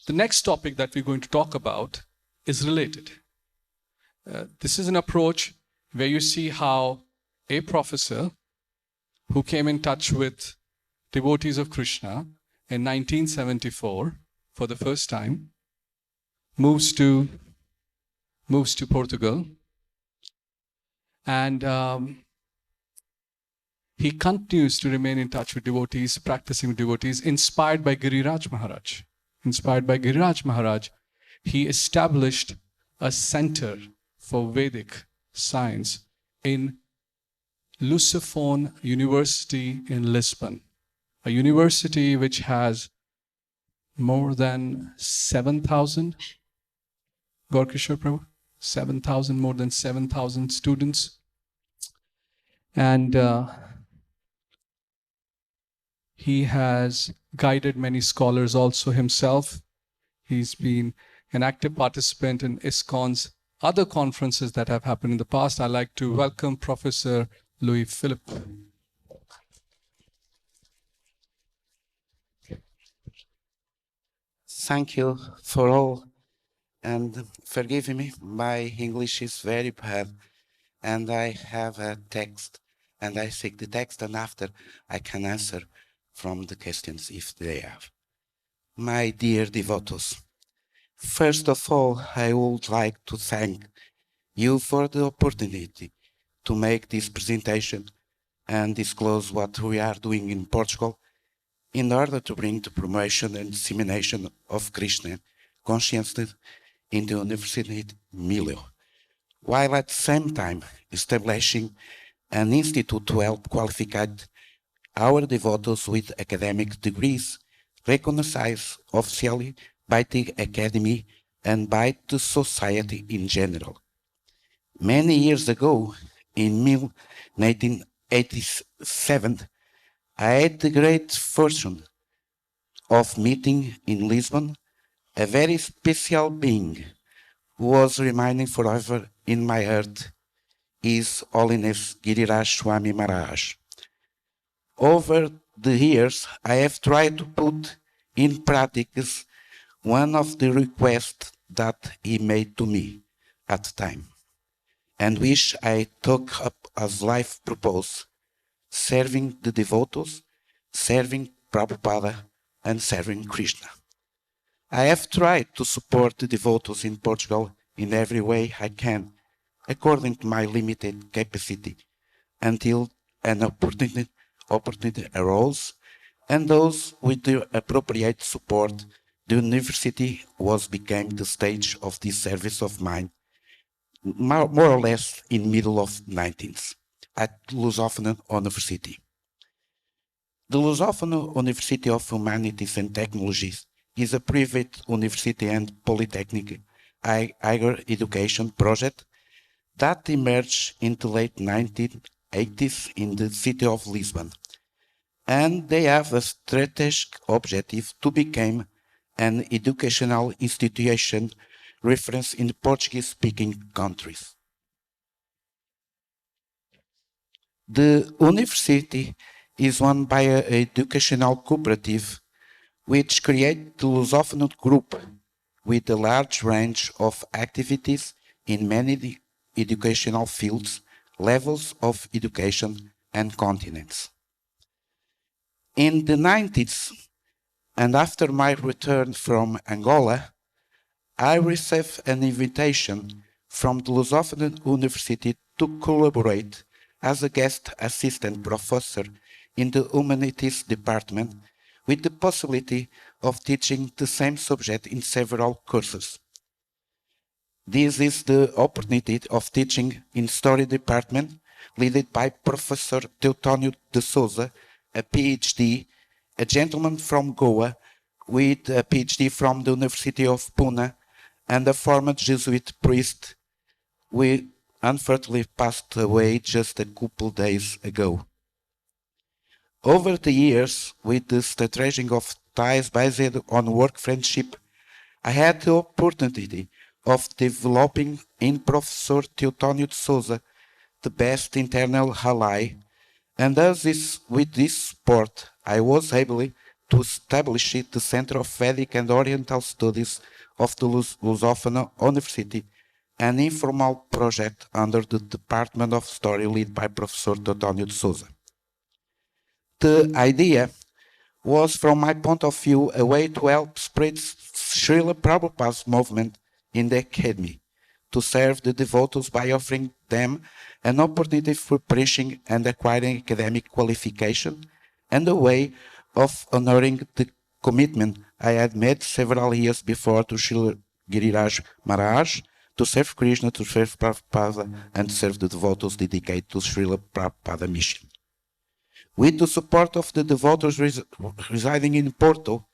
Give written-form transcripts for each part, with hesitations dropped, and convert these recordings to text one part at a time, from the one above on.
The next topic that we're going to talk about is related. This is an approach where you see how a professor who came in touch with devotees of Krishna in 1974 for the first time moves to Portugal, and he continues to remain in touch with devotees, practicing with devotees, inspired by Giriraj Maharaj. Inspired by Giriraj Maharaj, he established a center for Vedic science in Lusophone University in Lisbon, a university which has more than 7,000, Gaurkishore Prabhu, 7,000, more than 7,000 students. And he has guided many scholars also himself. He's been an active participant in ISKCON's other conferences that have happened in the past. I'd like to welcome Professor Luís Filipe. Thank you for all, and forgive me, my English is very bad, and I have a text, and I take the text, and after I can answer from the questions if they have. My dear devotees, first of all, I would like to thank you for the opportunity to make this presentation and disclose what we are doing in Portugal in order to bring the promotion and dissemination of Krishna consciousness in the University milieu, while at the same time establishing an institute to help qualify our devotees with academic degrees recognized officially by the Academy and by the society in general. Many years ago, in 1987, I had the great fortune of meeting in Lisbon a very special being who was remaining forever in my heart, His Holiness Giriraj Swami Maharaj. Over the years, I have tried to put in practice one of the requests that he made to me at the time, and which I took up as life purpose, serving the devotees, serving Prabhupada, and serving Krishna. I have tried to support the devotees in Portugal in every way I can, according to my limited capacity, until an opportunity arose, and those with the appropriate support, the university became the stage of this service of mine, more or less in middle of 19th, at Lusophone University. The Lusophone University of Humanities and Technologies is a private university and polytechnic higher education project that emerged in the late 1980s in the city of Lisbon, and they have a strategic objective to become an educational institution reference in Portuguese-speaking countries. The university is run by an educational cooperative which created the Lusophone Group with a large range of activities in many educational fields, levels of education, and continents. In the 90s, and after my return from Angola, I received an invitation from the Lusophone University to collaborate as a guest assistant professor in the Humanities Department, with the possibility of teaching the same subject in several courses. This is the opportunity of teaching in Story Department, led by Professor Teutônio de Souza, a PhD, a gentleman from Goa with a PhD from the University of Pune, and a former Jesuit priest who unfortunately passed away just a couple days ago. Over the years, with the strategy of ties based on work friendship, I had the opportunity of developing in Professor Teutônio de Souza the best internal ally, and with this support, I was able to establish the Center of Vedic and Oriental Studies of the Lusophone University, an informal project under the Department of Story led by Professor António de Souza. The idea was, from my point of view, a way to help spread Srila Prabhupada's movement in the academy, to serve the devotees by offering them an opportunity for preaching and acquiring academic qualification, and a way of honoring the commitment I had made several years before to Srila Giriraj Maharaj, to serve Krishna, to serve Prabhupada, and to serve the devotees dedicated to Srila Prabhupada mission. With the support of the devotees residing in Porto,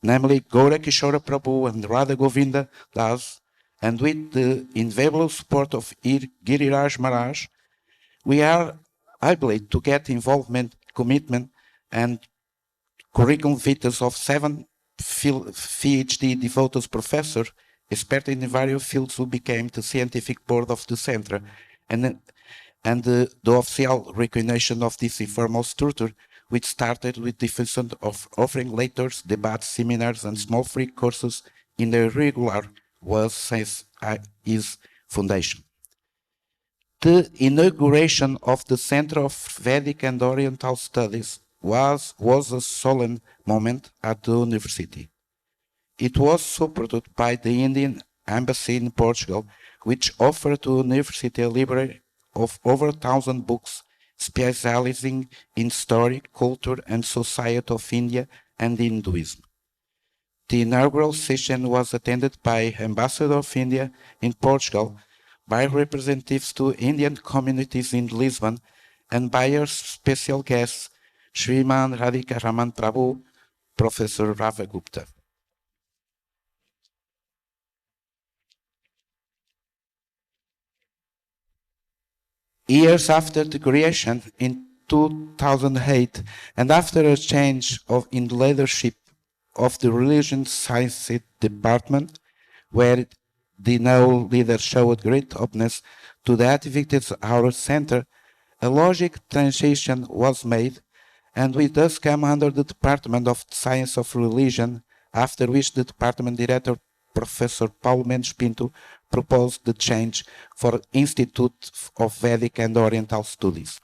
namely Gaura Kishora Prabhu and Radha Govinda Das, and with the invaluable support of Giriraj Maharaj, we are able to get involvement, commitment, and curriculum vitae of 7 PhD devotees professors, expert in various fields, who became the scientific board of the center, and the official recognition of this informal structure, which started with the diffusion of offering lectures, debates, seminars, and small free courses in the regular was since his foundation. The inauguration of the Center of Vedic and Oriental Studies was a solemn moment at the university. It was supported by the Indian Embassy in Portugal, which offered to the university a library of over 1,000 books specializing in story, culture, and society of India and Hinduism. The inaugural session was attended by Ambassador of India in Portugal, by representatives to Indian communities in Lisbon, and by our special guests, Sriman Radhika Raman Prabhu, Professor Rava Gupta. Years after the creation, in 2008, and after a change in the leadership of the Religion Science Department, where the new leader showed great openness to the activities of our center, a logic transition was made, and we thus came under the Department of Science of Religion, after which the department director, Professor Paulo Mendes Pinto, proposed the change for Institute of Vedic and Oriental Studies,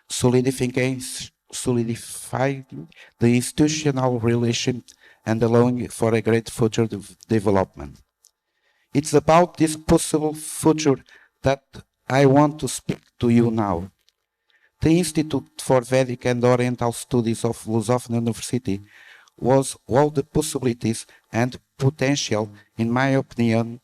solidifying the institutional relation and allowing for a great future development. It's about this possible future that I want to speak to you now. The Institute for Vedic and Oriental Studies of Lusophone University was all the possibilities and potential, in my opinion,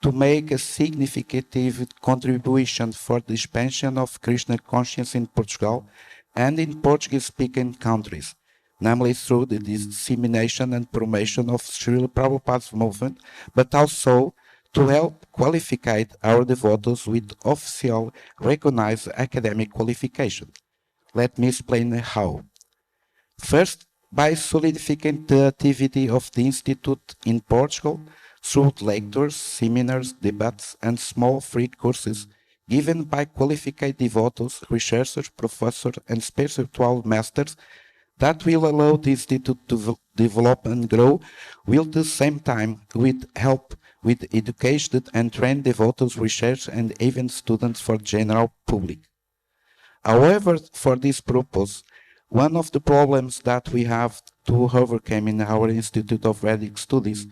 to make a significant contribution for the expansion of Krishna consciousness in Portugal and in Portuguese-speaking countries, namely through the dissemination and promotion of Srila Prabhupada's movement, but also to help qualify our devotees with official recognized academic qualification. Let me explain how. First, by solidifying the activity of the Institute in Portugal through lectures, seminars, debates, and small free courses given by qualified devotees, researchers, professors, and spiritual masters that will allow the Institute to develop and grow, will at the same time help with educated and trained devotees, research, and even students for the general public. However, for this purpose, one of the problems that we have to overcome in our Institute of Vedic Studies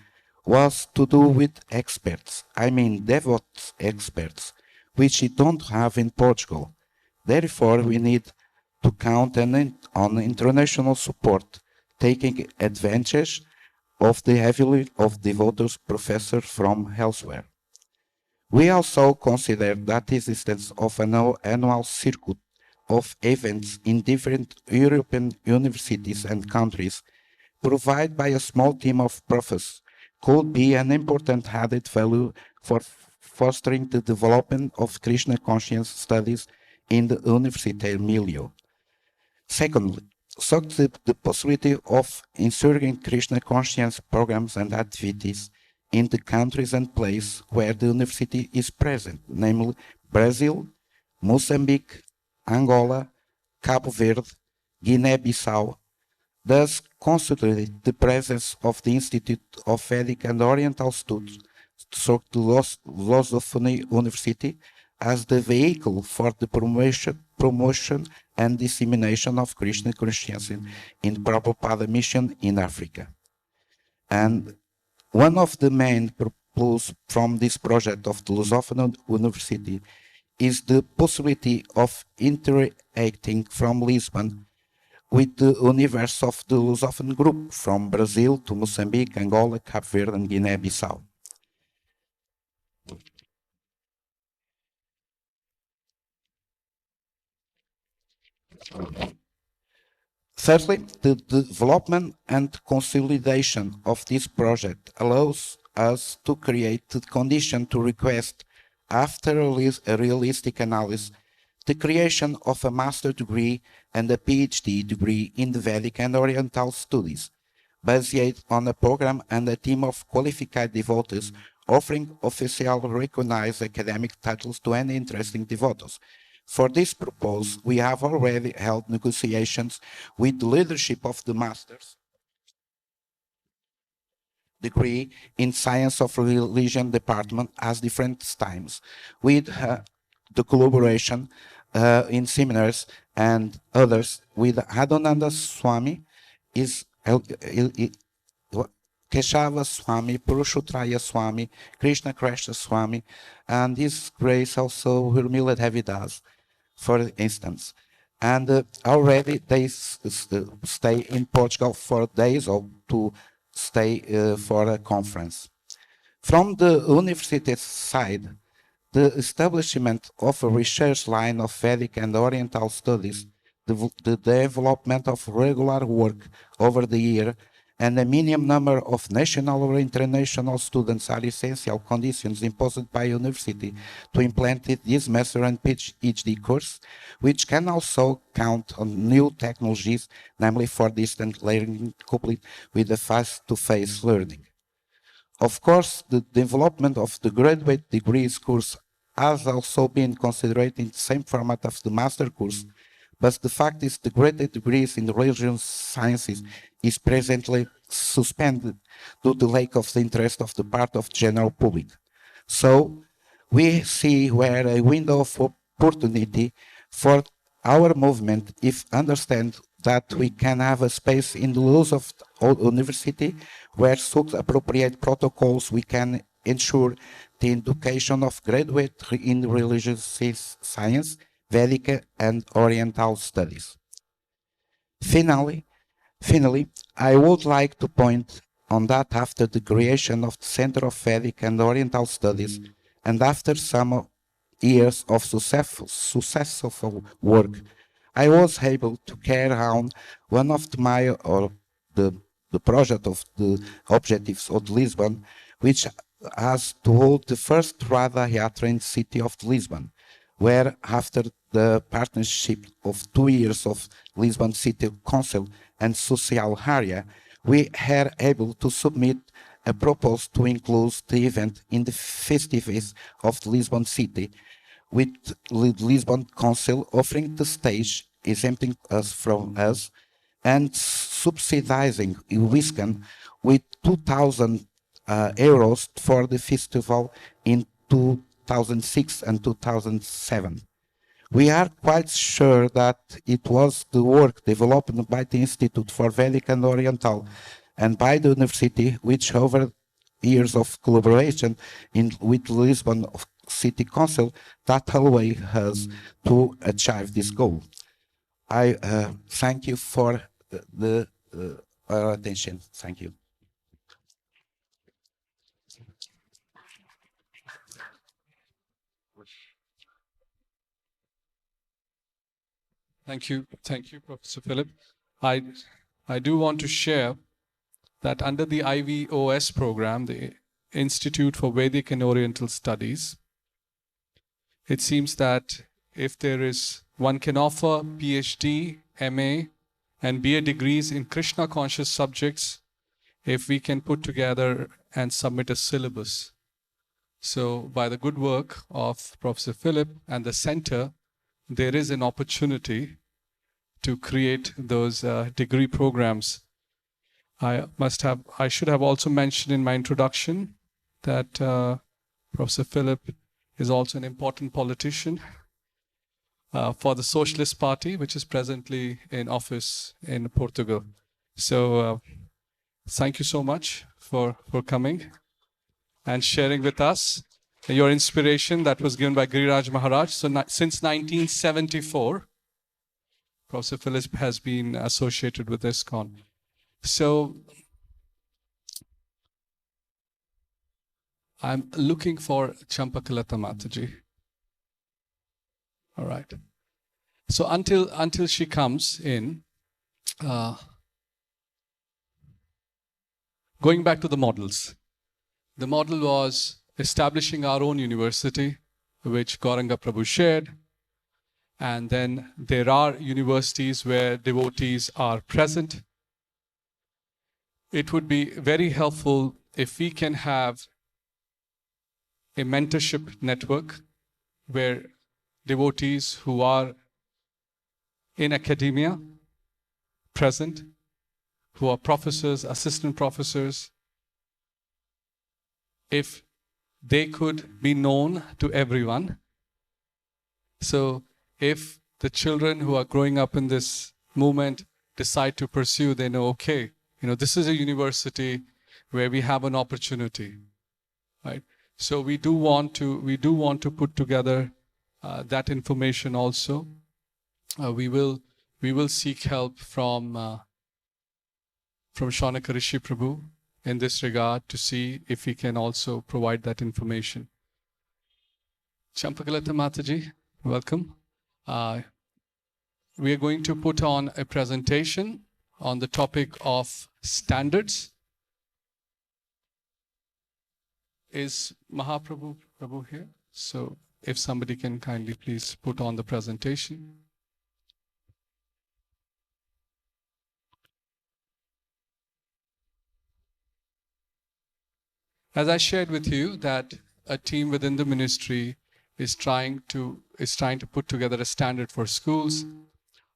was to do with experts, I mean devout experts, which we don't have in Portugal. Therefore, we need to count on international support, taking advantage of the heavily of devotees professors from elsewhere. We also consider that the existence of an annual circuit of events in different European universities and countries, provided by a small team of professors, could be an important added value for fostering the development of Krishna consciousness studies in the university milieu. Secondly, the possibility of inserting Krishna consciousness programs and activities in the countries and places where the university is present, namely Brazil, Mozambique, Angola, Cabo Verde, Guinea-Bissau, thus constituted the presence of the Institute of Vedic and Oriental Studies, so the Lusophone University, as the vehicle for the promotion and dissemination of Krishna consciousness in Prabhupada mission in Africa. And one of the main purposes from this project of the Lusophone University is the possibility of interacting from Lisbon with the universe of the Lusophone group from Brazil to Mozambique, Angola, Cape Verde, and Guinea-Bissau. Thirdly, the development and consolidation of this project allows us to create the condition to request, after a realistic analysis, the creation of a master's degree and a PhD degree in the Vedic and Oriental studies, based on a program and a team of qualified devotees offering officially recognized academic titles to any interesting devotees. For this purpose, we have already held negotiations with the leadership of the master's degree in Science of Religion department at different times, with the collaboration in seminars and others with Adonanda Swami, Keshava Swami, Purushottaya Swami, Krishna Krishna Swami, and His Grace also Hurmila Devidas, for instance. And already they stay in Portugal for days or to stay for a conference. From the university side, the establishment of a research line of Vedic and Oriental studies, the development of regular work over the year, and a minimum number of national or international students are essential conditions imposed by university to implement this master and PhD course, which can also count on new technologies, namely for distant learning coupled with the face-to-face learning. Of course, the development of the graduate degrees course has also been considered in the same format of the master course, but the fact is the graduate degrees in the religious sciences is presently suspended due to lack of the interest of the part of the general public. So we see where a window of opportunity for our movement if understand that we can have a space in the laws of the university where such appropriate protocols we can ensure the education of graduates in religious science, Vedic and Oriental studies. Finally, I would like to point on that after the creation of the Center of Vedic and Oriental Studies, and after some years of successful work, I was able to carry on one of the project of the objectives of Lisbon, which has to hold the first Radha Yatra in the city of Lisbon, where after the partnership of 2 years of Lisbon City Council and Social Area, we are able to submit a proposal to include the event in the festivities of the Lisbon City, with the Lisbon Council offering the stage, exempting us from us, and subsidizing ISKCON with 2,000 euros for the festival in 2006 and 2007. We are quite sure that it was the work developed by the Institute for Vedic and Oriental and by the university, which over years of collaboration with Lisbon City Council, that allowed us to achieve this goal. I thank you for the attention. Thank you. Thank you, Professor Philip. I do want to share that under the IVOS program, the Institute for Vedic and Oriental Studies, it seems that if one can offer PhD, MA, and BA degrees in Krishna conscious subjects, if we can put together and submit a syllabus. So by the good work of Professor Philip and the center, there is an opportunity to create those degree programs. I should have also mentioned in my introduction that Professor Filipe is also an important politician for the Socialist Party, which is presently in office in Portugal. So thank you so much for coming and sharing with us your inspiration that was given by Giriraj Maharaj. So since 1974, Professor Filipe has been associated with ISKCON. So I'm looking for Campakalata Mataji. All right. So until she comes in, going back to the models. The model was establishing our own university, which Gauranga Prabhu shared. And then there are universities where devotees are present. It would be very helpful if we can have a mentorship network where devotees who are in academia present, who are professors, assistant professors, if they could be known to everyone. So if the children who are growing up in this movement decide to pursue, they know, okay, this is a university where we have an opportunity, right? So we do want to put together that information also. We will seek help from Shaunaka Rishi Prabhu in this regard to see if we can also provide that information. Campakalata Mataji, welcome. We are going to put on a presentation on the topic of standards. Is Mahaprabhu here? So if somebody can kindly please put on the presentation. As I shared with you that a team within the ministry is trying to put together a standard for schools.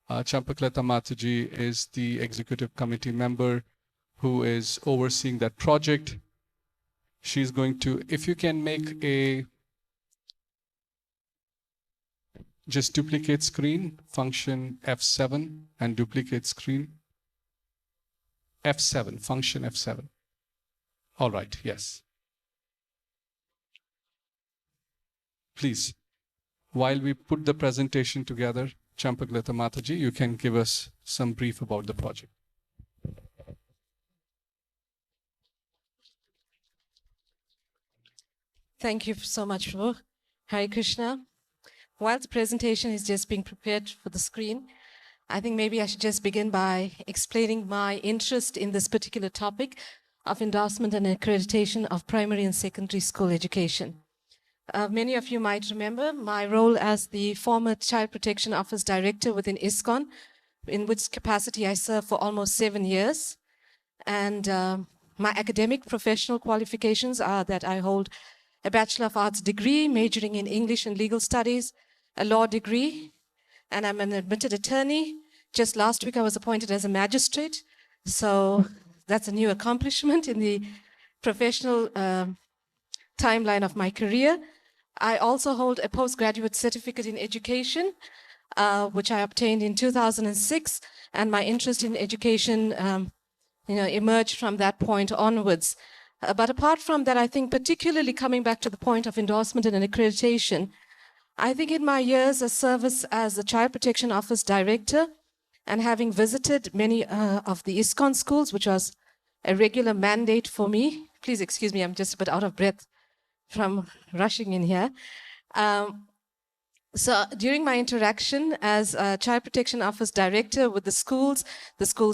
Campakalata Mataji is the executive committee member who is overseeing that project. She's going to, if you can make just duplicate screen, function F7 and duplicate screen. F7, function F7. All right, yes. Please, while we put the presentation together, Campakalata Mataji, you can give us some brief about the project. Thank you so much, Prabhu. Hare Krishna. While the presentation is just being prepared for the screen, I think maybe I should just begin by explaining my interest in this particular topic of endorsement and accreditation of primary and secondary school education. Many of you might remember my role as the former Child Protection Office Director within ISKCON, in which capacity I served for almost 7 years. And my academic professional qualifications are that I hold a Bachelor of Arts degree, majoring in English and Legal Studies, a law degree, and I'm an admitted attorney. Just last week I was appointed as a magistrate, so that's a new accomplishment in the professional timeline of my career. I also hold a postgraduate certificate in education, which I obtained in 2006, and my interest in education emerged from that point onwards. But apart from that, I think particularly coming back to the point of endorsement and accreditation, I think in my years of service as the Child Protection Office Director and having visited many of the ISKCON schools, which was a regular mandate for me. Please excuse me, I'm just a bit out of breath from rushing in here. So during my interaction as a Child Protection Office Director with the schools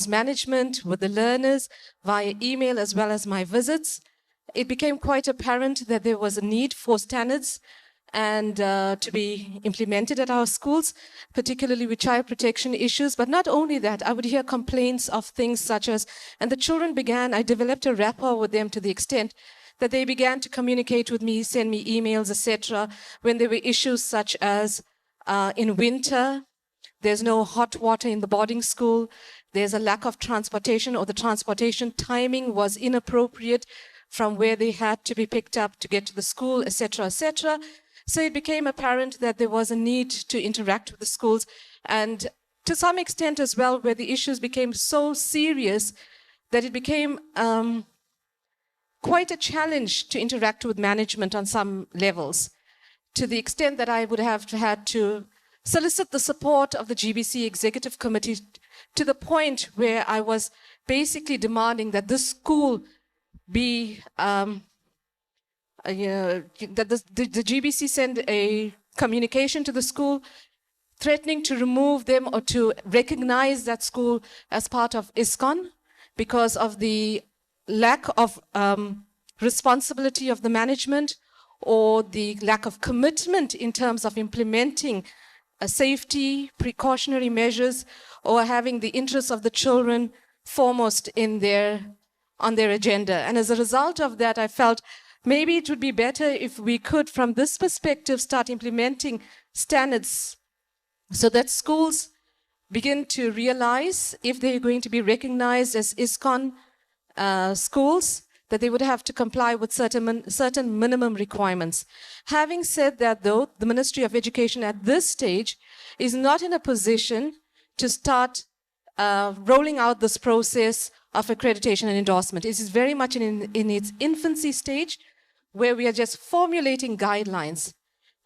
management, with the learners, via email as well as my visits, it became quite apparent that there was a need for standards and to be implemented at our schools, particularly with child protection issues. But not only that, I would hear complaints of things such as, and the children I developed a rapport with them to the extent that they began to communicate with me, send me emails, etc., when there were issues such as in winter, There's no hot water in the boarding school. There's a lack of transportation, or the transportation timing was inappropriate from where they had to be picked up to get to the school, etc., etc. So it became apparent that there was a need to interact with the schools, and to some extent as well, where the issues became so serious that it became quite a challenge to interact with management on some levels, to the extent that I would have had to solicit the support of the GBC Executive Committee, to the point where I was basically demanding that this school be, that the GBC send a communication to the school threatening to remove them or to recognize that school as part of ISKCON because of the lack of responsibility of the management, or the lack of commitment in terms of implementing safety, precautionary measures, or having the interests of the children foremost on their agenda. And as a result of that, I felt maybe it would be better if we could, from this perspective, start implementing standards so that schools begin to realize, if they're going to be recognized as ISKCON schools, that they would have to comply with certain minimum requirements. Having said that, though, the Ministry of Education at this stage is not in a position to start rolling out this process of accreditation and endorsement. It is very much in its infancy stage, where we are just formulating guidelines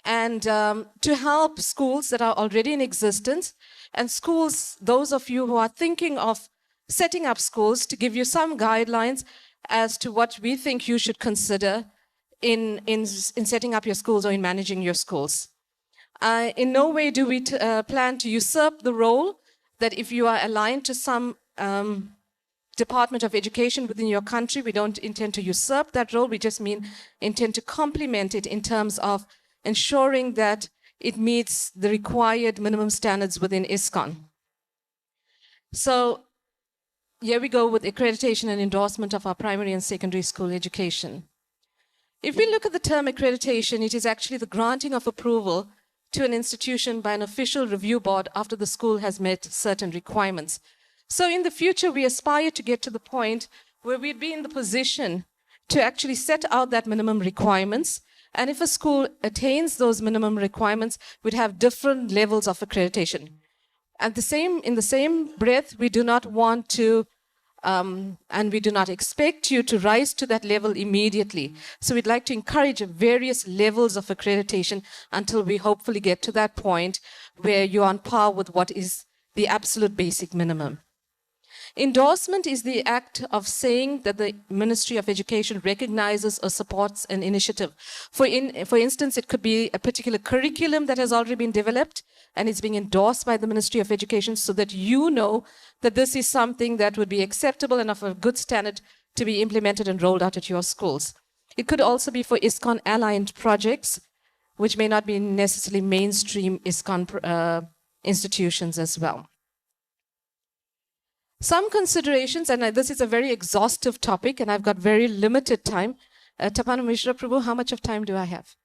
and to help schools that are already in existence, and schools, those of you who are thinking of setting up schools, to give you some guidelines as to what we think you should consider in setting up your schools or in managing your schools. In no way do we plan to usurp the role that if you are aligned to some Department of Education within your country, we don't intend to usurp that role. We just intend to complement it in terms of ensuring that it meets the required minimum standards within ISKCON. So here we go with accreditation and endorsement of our primary and secondary school education. If we look at the term accreditation, it is actually the granting of approval to an institution by an official review board after the school has met certain requirements. So in the future, we aspire to get to the point where we'd be in the position to actually set out that minimum requirements. And if a school attains those minimum requirements, we'd have different levels of accreditation. In the same breath, we do not want to, and we do not expect you to rise to that level immediately. So we'd like to encourage various levels of accreditation until we hopefully get to that point where you're on par with what is the absolute basic minimum. Endorsement is the act of saying that the Ministry of Education recognizes or supports an initiative. For instance, it could be a particular curriculum that has already been developed and it's being endorsed by the Ministry of Education, so that you know that this is something that would be acceptable and of a good standard to be implemented and rolled out at your schools. It could also be for ISKCON aligned projects, which may not be necessarily mainstream ISKCON institutions as well. Some considerations, and this is a very exhaustive topic, and I've got very limited time. Tapanu Mishra Prabhu, how much of time do I have?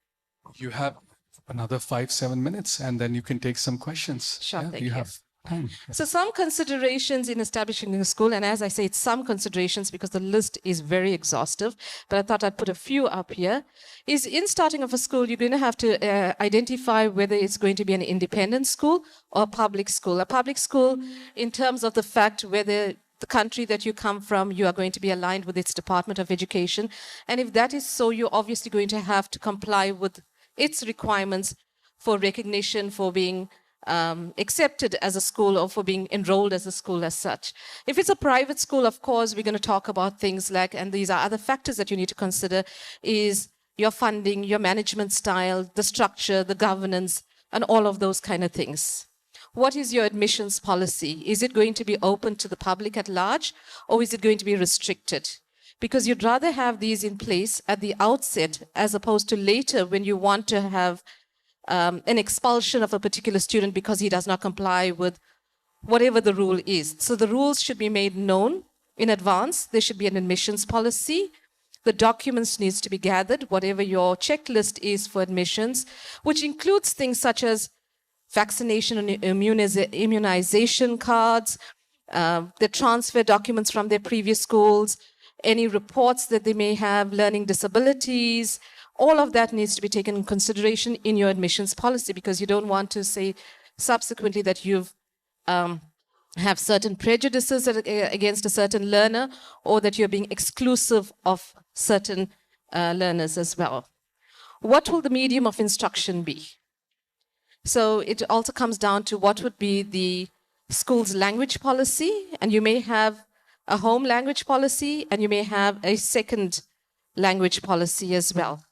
You have another 5-7 minutes, and then you can take some questions. Sure, thank you. Have time. So some considerations in establishing a school, and as I say, it's some considerations because the list is very exhaustive, but I thought I'd put a few up here, is in starting of a school, you're going to have to identify whether it's going to be an independent school or a public school. A public school in terms of the fact whether the country that you come from, you are going to be aligned with its Department of Education. And if that is so, you're obviously going to have to comply with its requirements for recognition, for being accepted as a school or for being enrolled as a school as such. If it's a private school, of course, we're going to talk about things like, and these are other factors that you need to consider, is your funding, your management style, the structure, the governance, and all of those kind of things. What is your admissions policy? Is it going to be open to the public at large, or is it going to be restricted? Because you'd rather have these in place at the outset as opposed to later when you want to have an expulsion of a particular student because he does not comply with whatever the rule is. So the rules should be made known in advance. There should be an admissions policy. The documents needs to be gathered, whatever your checklist is for admissions, which includes things such as vaccination and immunization cards, the transfer documents from their previous schools, any reports that they may have, learning disabilities. All of that needs to be taken in consideration in your admissions policy, because you don't want to say subsequently that you've have certain prejudices against a certain learner, or that you're being exclusive of certain learners as well. What will the medium of instruction be? So it also comes down to what would be the school's language policy, and you may have a home language policy, and you may have a second language policy as well.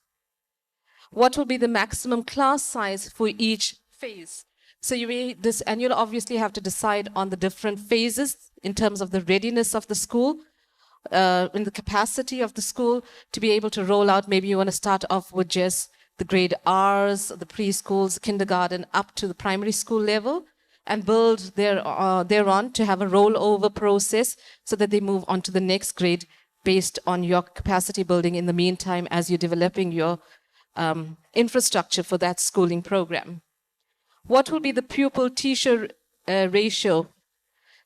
What will be the maximum class size for each phase? So you'll obviously have to decide on the different phases in terms of the readiness of the school, in the capacity of the school to be able to roll out. Maybe you want to start off with just the grade R's, the preschools, kindergarten, up to the primary school level, and build thereon to have a rollover process so that they move on to the next grade based on your capacity building in the meantime as you're developing your infrastructure for that schooling program. What will be the pupil-teacher ratio?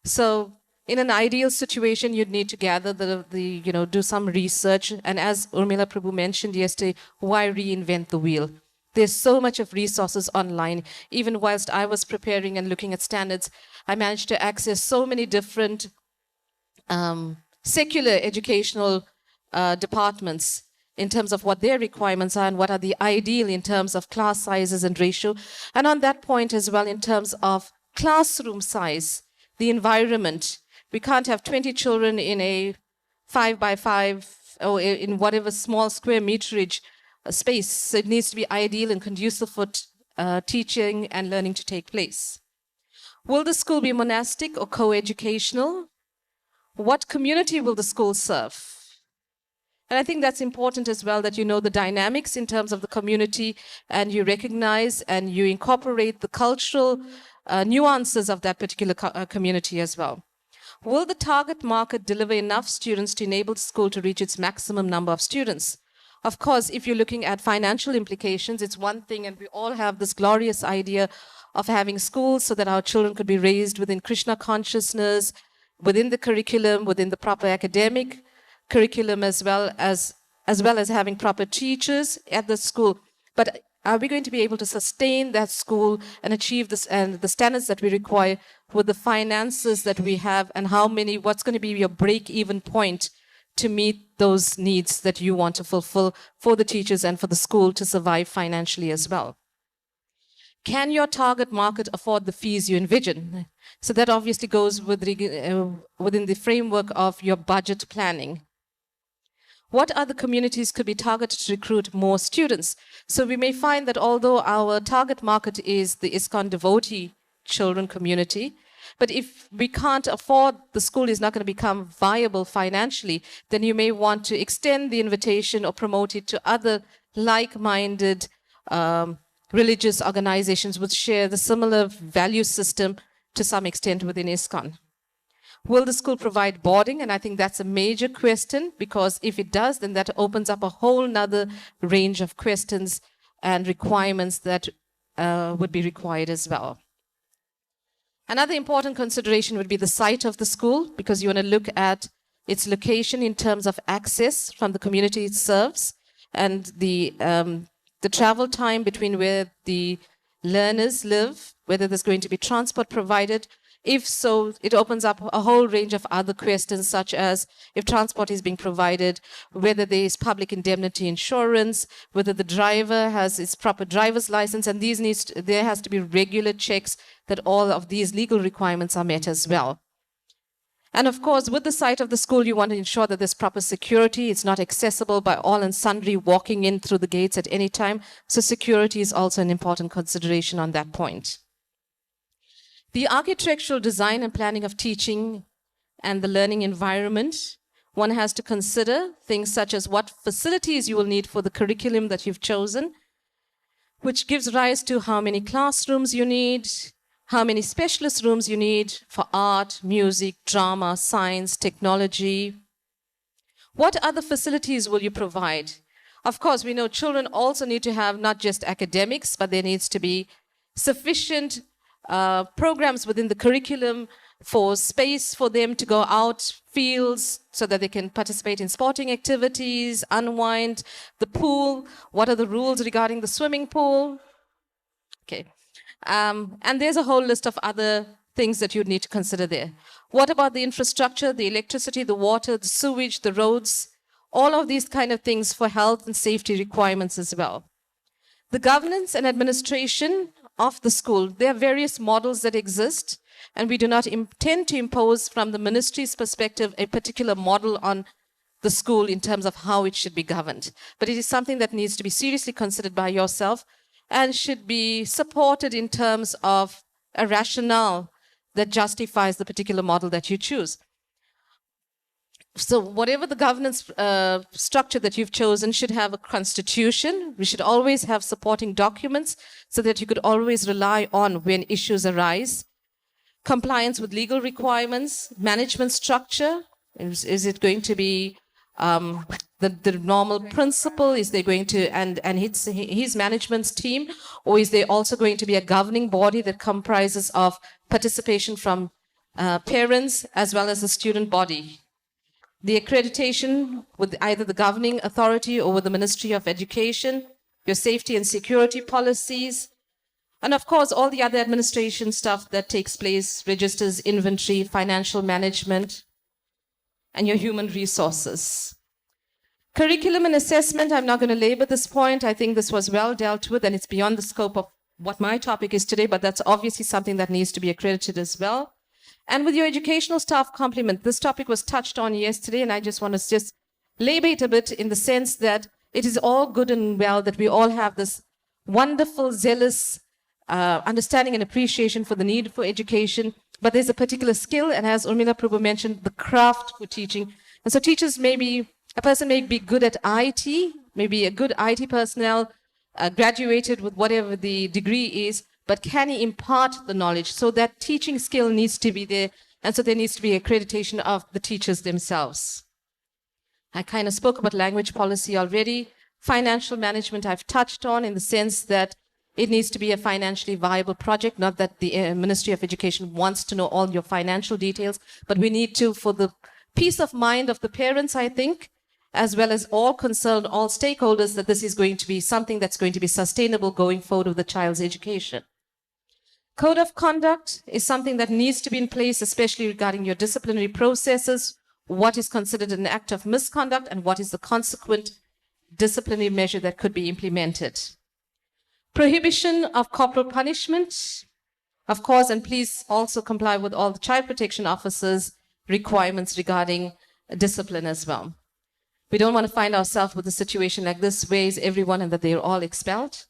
So in an ideal situation, you'd need to gather do some research. And as Urmila Prabhu mentioned yesterday, why reinvent the wheel? There's so much of resources online. Even whilst I was preparing and looking at standards, I managed to access so many different secular educational departments in terms of what their requirements are and what are the ideal in terms of class sizes and ratio. And on that point as well, in terms of classroom size, the environment, we can't have 20 children in a 5x5 or in whatever small square meterage space. So it needs to be ideal and conducive for teaching and learning to take place. Will the school be monastic or co-educational? What community will the school serve? And I think that's important as well, that you know the dynamics in terms of the community, and you recognize and you incorporate the cultural nuances of that particular community as well. Will the target market deliver enough students to enable the school to reach its maximum number of students? Of course, if you're looking at financial implications, it's one thing, and we all have this glorious idea of having schools so that our children could be raised within Krishna consciousness, within the curriculum, within the proper academic curriculum, as well as having proper teachers at the school. But are we going to be able to sustain that school and achieve this and the standards that we require with the finances that we have, and what's going to be your break-even point to meet those needs that you want to fulfill for the teachers and for the school to survive financially as well? Can your target market afford the fees you envision? So that obviously goes within the framework of your budget planning. What other communities could be targeted to recruit more students? So we may find that although our target market is the ISKCON devotee children community, but if we can't afford, the school is not going to become viable financially, then you may want to extend the invitation or promote it to other like-minded religious organizations which share the similar value system to some extent within ISKCON. Will the school provide boarding? And I think that's a major question, because if it does, then that opens up a whole nother range of questions and requirements that would be required as well. Another important consideration would be the site of the school, because you want to look at its location in terms of access from the community it serves, and the travel time between where the learners live, whether there's going to be transport provided. If so, it opens up a whole range of other questions, such as if transport is being provided, whether there is public indemnity insurance, whether the driver has its proper driver's license, and there has to be regular checks that all of these legal requirements are met as well. And of course, with the site of the school, you want to ensure that there's proper security. It's not accessible by all and sundry walking in through the gates at any time. So security is also an important consideration on that point. The architectural design and planning of teaching and the learning environment, one has to consider things such as what facilities you will need for the curriculum that you've chosen, which gives rise to how many classrooms you need, how many specialist rooms you need for art, music, drama, science, technology. What other facilities will you provide? Of course, we know children also need to have not just academics, but there needs to be sufficient programs within the curriculum for space for them to go out, fields, so that they can participate in sporting activities, unwind, the pool, what are the rules regarding the swimming pool? Okay. And there's a whole list of other things that you'd need to consider there. What about the infrastructure, the electricity, the water, the sewage, the roads, all of these kind of things for health and safety requirements as well. The governance and administration of the school, there are various models that exist, and we do not intend to impose from the ministry's perspective a particular model on the school in terms of how it should be governed. But it is something that needs to be seriously considered by yourself and should be supported in terms of a rationale that justifies the particular model that you choose. So whatever the governance structure that you've chosen should have a constitution. We should always have supporting documents so that you could always rely on when issues arise. Compliance with legal requirements, management structure. Is it going to be the normal principal? Is there going to, and his management's team, or is there also going to be a governing body that comprises of participation from parents as well as the student body? The accreditation with either the governing authority or with the Ministry of Education, your safety and security policies, and of course, all the other administration stuff that takes place, registers, inventory, financial management, and your human resources. Curriculum and assessment, I'm not going to labor this point. I think this was well dealt with, and it's beyond the scope of what my topic is today, but that's obviously something that needs to be accredited as well. And with your educational staff complement, this topic was touched on yesterday, and I just want to just labor it a bit in the sense that it is all good and well that we all have this wonderful, zealous understanding and appreciation for the need for education, but there's a particular skill, and as Urmila Prabhu mentioned, the craft for teaching. And so teachers a person may be good at IT, maybe a good IT personnel, graduated with whatever the degree is, but can he impart the knowledge? So that teaching skill needs to be there, and so there needs to be accreditation of the teachers themselves. I kind of spoke about language policy already. Financial management I've touched on in the sense that it needs to be a financially viable project, not that the Ministry of Education wants to know all your financial details, but we need to, for the peace of mind of the parents, I think, as well as all concerned, all stakeholders, that this is going to be something that's going to be sustainable going forward with the child's education. Code of conduct is something that needs to be in place, especially regarding your disciplinary processes, what is considered an act of misconduct, and what is the consequent disciplinary measure that could be implemented. Prohibition of corporal punishment, of course, and please also comply with all the child protection officers' requirements regarding discipline as well. We don't want to find ourselves with a situation like this, where is everyone and that they're all expelled.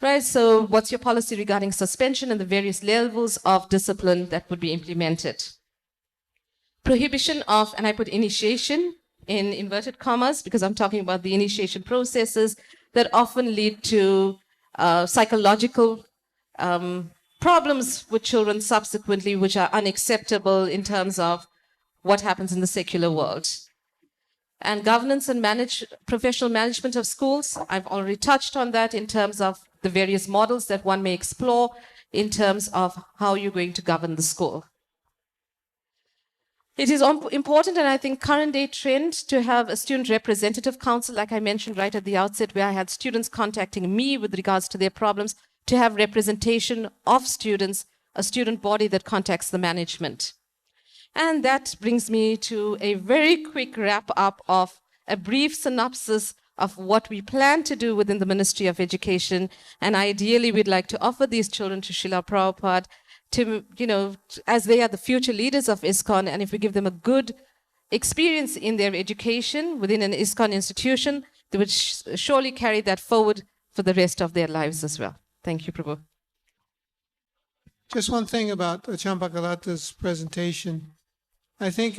Right, so what's your policy regarding suspension and the various levels of discipline that would be implemented? Prohibition of, and I put initiation in inverted commas because I'm talking about the initiation processes that often lead to psychological problems with children subsequently, which are unacceptable in terms of what happens in the secular world. And governance and professional management of schools, I've already touched on that in terms of the various models that one may explore in terms of how you're going to govern the school. It is important, and I think current day trend, to have a student representative council, like I mentioned right at the outset, where I had students contacting me with regards to their problems, to have representation of students, a student body that contacts the management. And that brings me to a very quick wrap up of a brief synopsis of what we plan to do within the Ministry of Education. And ideally, we'd like to offer these children to Srila Prabhupada to, as they are the future leaders of ISKCON, and if we give them a good experience in their education within an ISKCON institution, they would surely carry that forward for the rest of their lives as well. Thank you, Prabhu. Just one thing about Campakalata's presentation. I think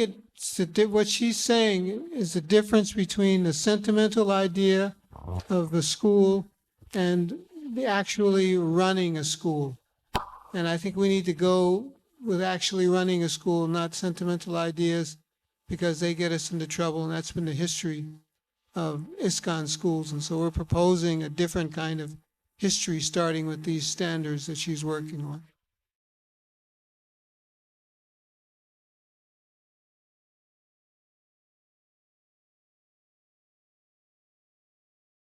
what she's saying is the difference between the sentimental idea of the school and the actually running a school. And I think we need to go with actually running a school, not sentimental ideas, because they get us into trouble, and that's been the history of ISKCON schools. And so we're proposing a different kind of history starting with these standards that she's working on.